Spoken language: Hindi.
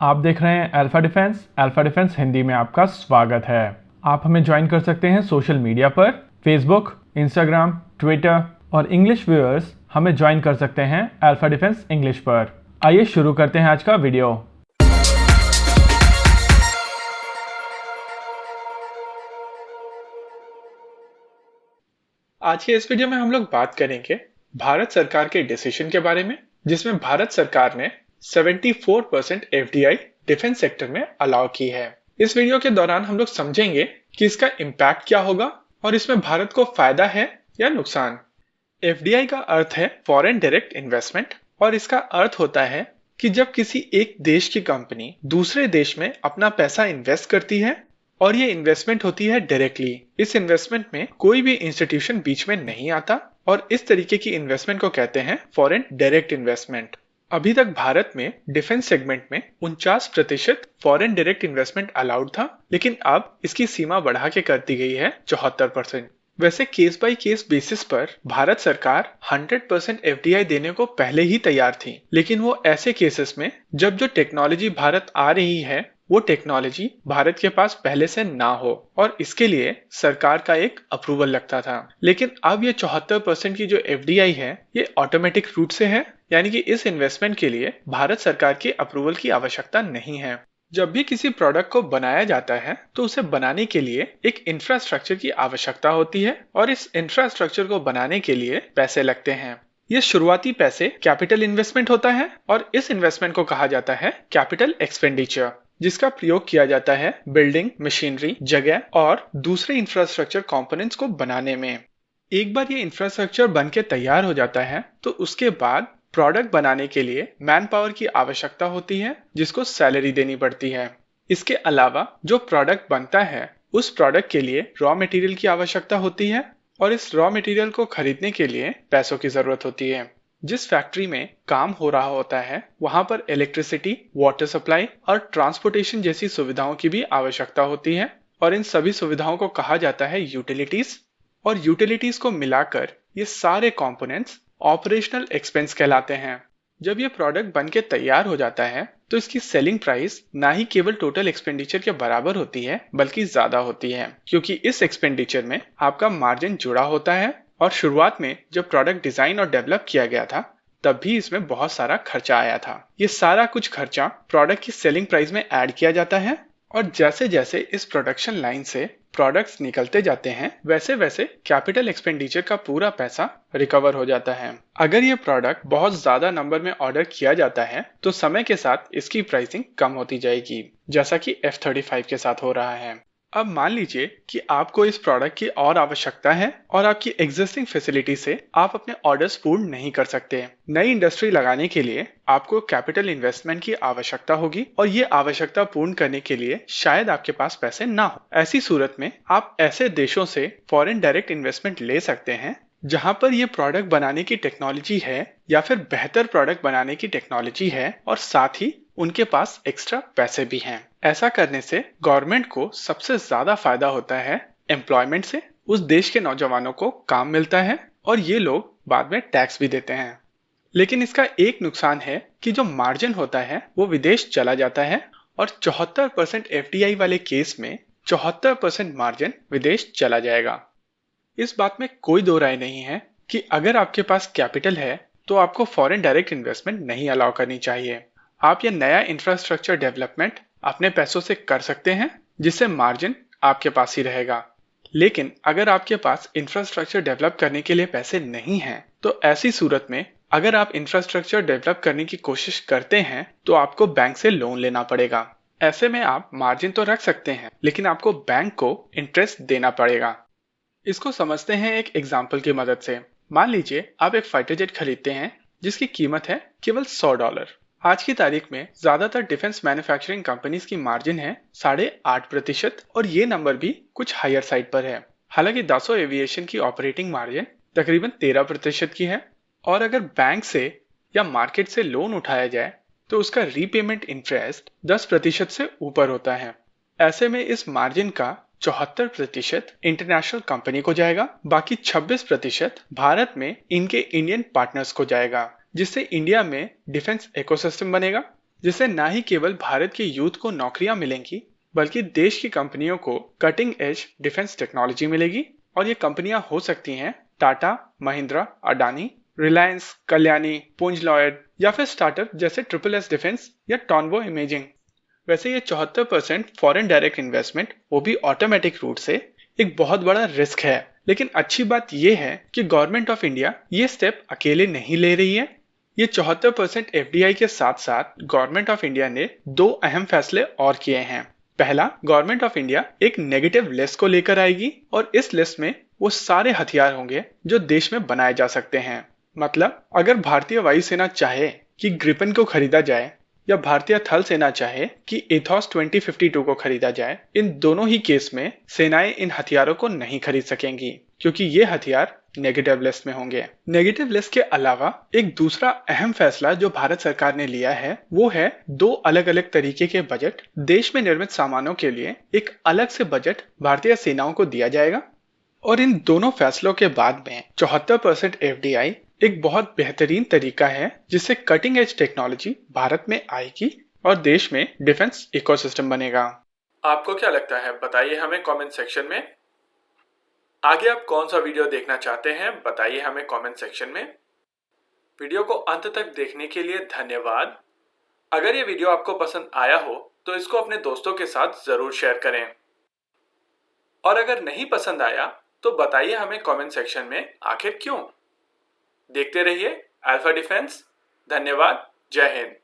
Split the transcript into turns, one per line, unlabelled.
आप देख रहे हैं अल्फा डिफेंस हिंदी में आपका स्वागत है। आप हमें ज्वाइन कर सकते हैं सोशल मीडिया पर, फेसबुक, इंस्टाग्राम, ट्विटर और इंग्लिश व्यूअर्स हमें ज्वाइन कर सकते हैं अल्फा डिफेंस इंग्लिश पर। आइए शुरू करते हैं आज का वीडियो।
आज के इस वीडियो में हम लोग बात करेंगे भारत सरकार के डिसीजन के बारे में, जिसमें भारत सरकार ने 74% एफडीआई डिफेंस सेक्टर में अलाउ की है। इस वीडियो के दौरान हम लोग समझेंगे कि इसका इम्पैक्ट क्या होगा और इसमें भारत को फायदा है या नुकसान। एफडीआई का अर्थ है फॉरेन डायरेक्ट इन्वेस्टमेंट और इसका अर्थ होता है कि जब किसी एक देश की कंपनी दूसरे देश में अपना पैसा इन्वेस्ट करती है और ये इन्वेस्टमेंट होती है डायरेक्टली। इस इन्वेस्टमेंट में कोई भी इंस्टीट्यूशन बीच में नहीं आता और इस तरीके की इन्वेस्टमेंट को कहते हैं फॉरेन डायरेक्ट इन्वेस्टमेंट। अभी तक भारत में डिफेंस सेगमेंट में 49% फॉरेन डायरेक्ट इन्वेस्टमेंट अलाउड था, लेकिन अब इसकी सीमा बढ़ा के कर दी गई है 74%। वैसे केस बाय केस बेसिस पर भारत सरकार 100% एफडीआई देने को पहले ही तैयार थी, लेकिन वो ऐसे केसेस में जब जो टेक्नोलॉजी भारत आ रही है वो टेक्नोलॉजी भारत के पास पहले से ना हो और इसके लिए सरकार का एक अप्रूवल लगता था। लेकिन अब ये 74% की जो एफडीआई है ये ऑटोमेटिक रूट से है, यानी कि इस इन्वेस्टमेंट के लिए भारत सरकार के अप्रूवल की आवश्यकता नहीं है। जब भी किसी प्रोडक्ट को बनाया जाता है तो उसे बनाने के लिए एक इंफ्रास्ट्रक्चर की आवश्यकता होती है और इस इंफ्रास्ट्रक्चर को बनाने के लिए पैसे लगते हैं। ये शुरुआती पैसे कैपिटल इन्वेस्टमेंट होता है और इस इन्वेस्टमेंट को कहा जाता है कैपिटल एक्सपेंडिचर, जिसका प्रयोग किया जाता है बिल्डिंग, मशीनरी, जगह और दूसरे इंफ्रास्ट्रक्चर कंपोनेंट्स को बनाने में। एक बार ये इंफ्रास्ट्रक्चर बन के तैयार हो जाता है तो उसके बाद प्रोडक्ट बनाने के लिए मैन पावर की आवश्यकता होती है, जिसको सैलरी देनी पड़ती है। इसके अलावा जो प्रोडक्ट बनता है उस प्रोडक्ट के लिए रॉ मटेरियल की आवश्यकता होती है और इस रॉ मटेरियल को खरीदने के लिए पैसों की जरूरत होती है। जिस फैक्ट्री में काम हो रहा होता है वहां पर इलेक्ट्रिसिटी, वाटर सप्लाई और ट्रांसपोर्टेशन जैसी सुविधाओं की भी आवश्यकता होती है और इन सभी सुविधाओं को कहा जाता है यूटिलिटीज। और यूटिलिटीज को मिलाकर ये सारे कंपोनेंट्स ऑपरेशनल एक्सपेंस कहलाते हैं। जब ये प्रोडक्ट बन के तैयार हो जाता है तो इसकी सेलिंग प्राइस ना ही केवल टोटल एक्सपेंडिचर के बराबर होती है बल्कि ज्यादा होती है, क्योंकि इस एक्सपेंडिचर में आपका मार्जिन जुड़ा होता है। और शुरुआत में जब प्रोडक्ट डिजाइन और डेवलप किया गया था तब भी इसमें बहुत सारा खर्चा आया था। ये सारा कुछ खर्चा प्रोडक्ट की सेलिंग प्राइस में ऐड किया जाता है और जैसे जैसे इस प्रोडक्शन लाइन से प्रोडक्ट्स निकलते जाते हैं वैसे वैसे कैपिटल एक्सपेंडिचर का पूरा पैसा रिकवर हो जाता है। अगर ये प्रोडक्ट बहुत ज्यादा नंबर में ऑर्डर किया जाता है तो समय के साथ इसकी प्राइसिंग कम होती जाएगी, जैसा कि F-35 के साथ हो रहा है। अब मान लीजिए कि आपको इस प्रोडक्ट की और आवश्यकता है और आपकी एग्जिस्टिंग फैसिलिटी से आप अपने ऑर्डर्स पूर्ण नहीं कर सकते। नई इंडस्ट्री लगाने के लिए आपको कैपिटल इन्वेस्टमेंट की आवश्यकता होगी और ये आवश्यकता पूर्ण करने के लिए शायद आपके पास पैसे ना हो। ऐसी सूरत में आप ऐसे देशों से फॉरेन डायरेक्ट इन्वेस्टमेंट ले सकते हैं जहां पर ये प्रोडक्ट बनाने की टेक्नोलॉजी है या फिर बेहतर प्रोडक्ट बनाने की टेक्नोलॉजी है और साथ ही उनके पास एक्स्ट्रा पैसे भी हैं। ऐसा करने से गवर्नमेंट को सबसे ज्यादा फायदा होता है एम्प्लॉयमेंट से, उस देश के नौजवानों को काम मिलता है और ये लोग बाद में टैक्स भी देते हैं। लेकिन इसका एक नुकसान है कि जो मार्जिन होता है वो विदेश चला जाता है और 74% एफडीआई वाले केस में 74% मार्जिन विदेश चला जाएगा। इस बात में कोई दो राय नहीं है कि अगर आपके पास कैपिटल है तो आपको फॉरेन डायरेक्ट इन्वेस्टमेंट नहीं अलाउ करनी चाहिए। आप ये नया इंफ्रास्ट्रक्चर डेवलपमेंट अपने पैसों से कर सकते हैं जिससे मार्जिन आपके पास ही रहेगा। लेकिन अगर आपके पास इंफ्रास्ट्रक्चर डेवलप करने के लिए पैसे नहीं हैं तो ऐसी सूरत में अगर आप इंफ्रास्ट्रक्चर डेवलप करने की कोशिश करते हैं तो आपको बैंक से लोन लेना पड़ेगा। ऐसे में आप मार्जिन तो रख सकते हैं लेकिन आपको बैंक को इंटरेस्ट देना पड़ेगा। इसको समझते हैं एक एग्जाम्पल की मदद से। मान लीजिए आप एक फाइटर जेट खरीदते हैं जिसकी कीमत है केवल $100। आज की तारीख में ज्यादातर डिफेंस मैन्युफैक्चरिंग कंपनीज की मार्जिन है 8.5% और ये नंबर भी कुछ हायर साइड पर है। हालांकि दासो एविएशन की ऑपरेटिंग मार्जिन तकरीबन 13% की है और अगर बैंक से या मार्केट से लोन उठाया जाए तो उसका रीपेमेंट इंटरेस्ट 10% से ऊपर होता है। ऐसे में इस मार्जिन का 74% इंटरनेशनल कंपनी को जाएगा, बाकी 26% भारत में इनके इंडियन पार्टनर्स को जाएगा, जिससे इंडिया में डिफेंस इकोसिस्टम बनेगा जिससे ना ही केवल भारत के यूथ को नौकरियां मिलेंगी, बल्कि देश की कंपनियों को कटिंग एज डिफेंस टेक्नोलॉजी मिलेगी। और ये कंपनियां हो सकती हैं टाटा, महिंद्रा, अडानी, रिलायंस, कल्याणी, पुंज लॉयड या फिर स्टार्टअप जैसे ट्रिपल एस डिफेंस या टॉनवो इमेजिंग। वैसे ये 74% फॉरेन डायरेक्ट इन्वेस्टमेंट, वो भी ऑटोमेटिक रूट से, एक बहुत बड़ा रिस्क है। लेकिन अच्छी बात यह है कि गवर्नमेंट ऑफ इंडिया ये स्टेप अकेले नहीं ले रही है। ये 74% एफडीआई के साथ साथ गवर्नमेंट ऑफ इंडिया ने दो अहम फैसले और किए हैं। पहला, गवर्नमेंट ऑफ इंडिया एक नेगेटिव लिस्ट को लेकर आएगी और इस लिस्ट में वो सारे हथियार होंगे जो देश में बनाए जा सकते हैं। मतलब अगर भारतीय वायुसेना चाहे कि ग्रिपन को खरीदा जाए या भारतीय थल सेना चाहे कि एथॉस 2052 को खरीदा जाए, इन दोनों ही केस में सेनाएं इन हथियारों को नहीं खरीद सकेंगी, क्योंकि ये हथियार नेगेटिव लिस्ट में होंगे। नेगेटिव लिस्ट के अलावा एक दूसरा अहम फैसला जो भारत सरकार ने लिया है, वो है दो अलग अलग तरीके के बजट। देश में निर्मित सामानों के लिए एक अलग से बजट भारतीय सेनाओं को दिया जाएगा। और इन दोनों फैसलों के बाद में 74% एफडीआई एक बहुत बेहतरीन तरीका है जिससे कटिंग एज टेक्नोलॉजी भारत में आएगी और देश में डिफेंस इकोसिस्टम बनेगा।
आपको क्या लगता है, बताइए हमें कमेंट सेक्शन में। आगे आप कौन सा वीडियो देखना चाहते हैं, बताइए हमें कमेंट सेक्शन में। वीडियो को अंत तक देखने के लिए धन्यवाद। अगर ये वीडियो आपको पसंद आया हो तो इसको अपने दोस्तों के साथ जरूर शेयर करें, और अगर नहीं पसंद आया तो बताइए हमें कमेंट सेक्शन में आखिर क्यों। देखते रहिए अल्फा डिफेंस। धन्यवाद। जय हिंद।